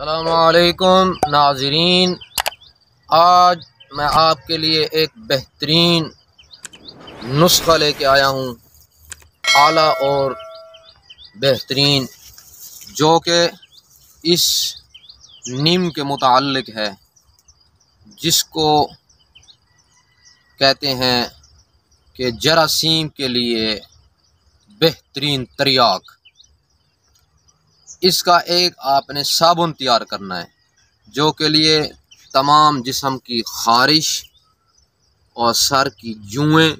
अस्सलामुअलैकुम नाज़रीन, आज मैं आपके लिए एक बेहतरीन नुस्ख़ा लेके आया हूँ, आला और बेहतरीन, जो कि इस नीम के मुताल्लिक़ है, जिसको कहते हैं कि जरासीम के लिए बेहतरीन तरियाक। इसका एक आपने साबुन तैयार करना है, जो के लिए तमाम जिस्म की ख़ारिश और सर की जुएँ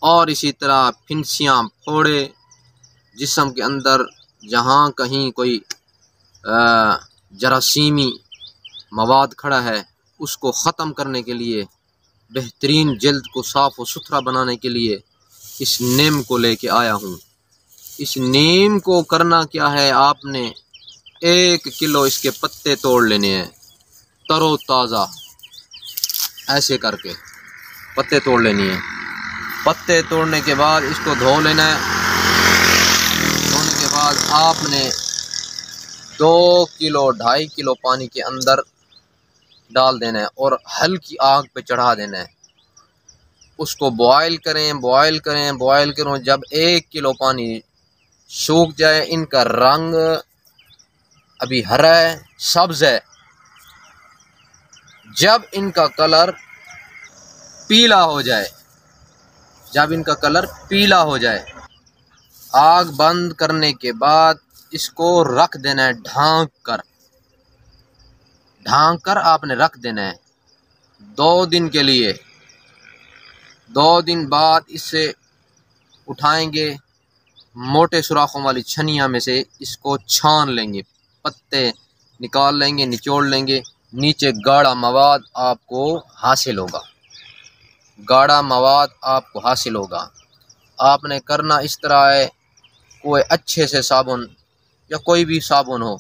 और इसी तरह फिंसियाँ, फोड़े, जिस्म के अंदर जहाँ कहीं कोई जरासीमी मवाद खड़ा है, उसको ख़त्म करने के लिए, बेहतरीन जल्द को साफ़ और सुथरा बनाने के लिए इस नीम को लेके आया हूँ। इस नीम को करना क्या है, आपने 1 किलो इसके पत्ते तोड़ लेने हैं, तरो ताज़ा ऐसे करके पत्ते तोड़ लेनी है। पत्ते तोड़ने के बाद इसको धो लेना है। धोने के बाद आपने 2 किलो 2.5 किलो पानी के अंदर डाल देना है और हल्की आग पे चढ़ा देना है। उसको बॉयल करें। जब 1 किलो पानी सूख जाए, इनका रंग अभी हरा है, सब्ज़ है, जब इनका कलर पीला हो जाए, आग बंद करने के बाद इसको रख देना है ढांक कर आपने रख देना है 2 दिन के लिए। 2 दिन बाद इससे उठाएंगे, मोटे सुराखों वाली छनिया में से इसको छान लेंगे, पत्ते निकाल लेंगे, निचोड़ लेंगे। नीचे गाढ़ा मवाद आपको हासिल होगा। आपने करना इस तरह है, कोई अच्छे से साबुन या कोई भी साबुन हो,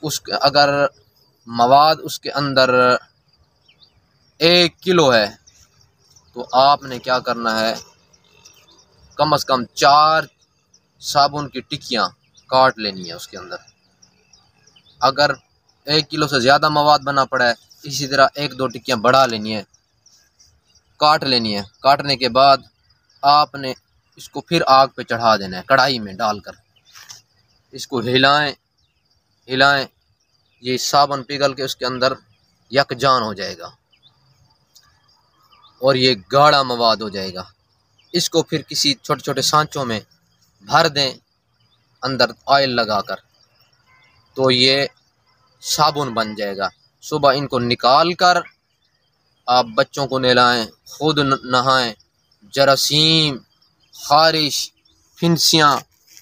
उसके अगर मवाद उसके अंदर 1 किलो है, तो आपने क्या करना है, कम से कम 4 साबुन की टिक्कियाँ काट लेनी है उसके अंदर। अगर 1 किलो से ज़्यादा मवाद बना पड़ा है, इसी तरह 1-2 टिक्कियाँ बढ़ा लेनी है, काट लेनी है। काटने के बाद आपने इसको फिर आग पे चढ़ा देना है, कढ़ाई में डालकर इसको हिलाएं। ये साबुन पिघल के उसके अंदर यकजान हो जाएगा और ये गाढ़ा मवाद हो जाएगा। इसको फिर किसी छोटे छोटे सांचों में भर दें, अंदर ऑयल लगाकर, तो ये साबुन बन जाएगा। सुबह इनको निकाल कर आप बच्चों को नहलाएं, खुद नहाएं। जरासीम, ख़ारिश, फिंसियाँ,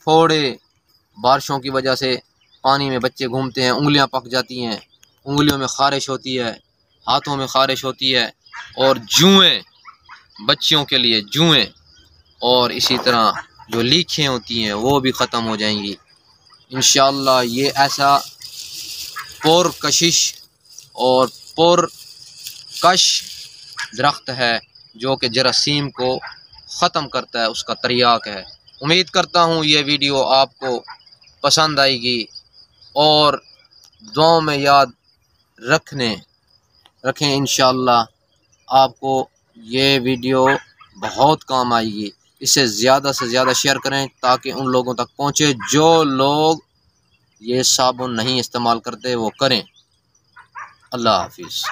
फोड़े, बारिशों की वजह से पानी में बच्चे घूमते हैं, उंगलियां पक जाती हैं, उंगलियों में ख़ारिश होती है, हाथों में ख़ारिश होती है, और जुएँ, बच्चियों के लिए जुएँ और इसी तरह जो लीखें होती हैं वो भी ख़त्म हो जाएंगी इंशाअल्लाह। ये ऐसा पुरकशिश और पुरकश दरख्त है जो कि जरासीम को ख़त्म करता है, उसका तरियाक है। उम्मीद करता हूँ ये वीडियो आपको पसंद आएगी और दुआओं में याद रखें। इंशाअल्लाह आपको ये वीडियो बहुत काम आएगी। इसे ज़्यादा से ज़्यादा शेयर करें ताकि उन लोगों तक पहुँचे जो लोग ये साबुन नहीं इस्तेमाल करते, वो करें। अल्लाह हाफिज़।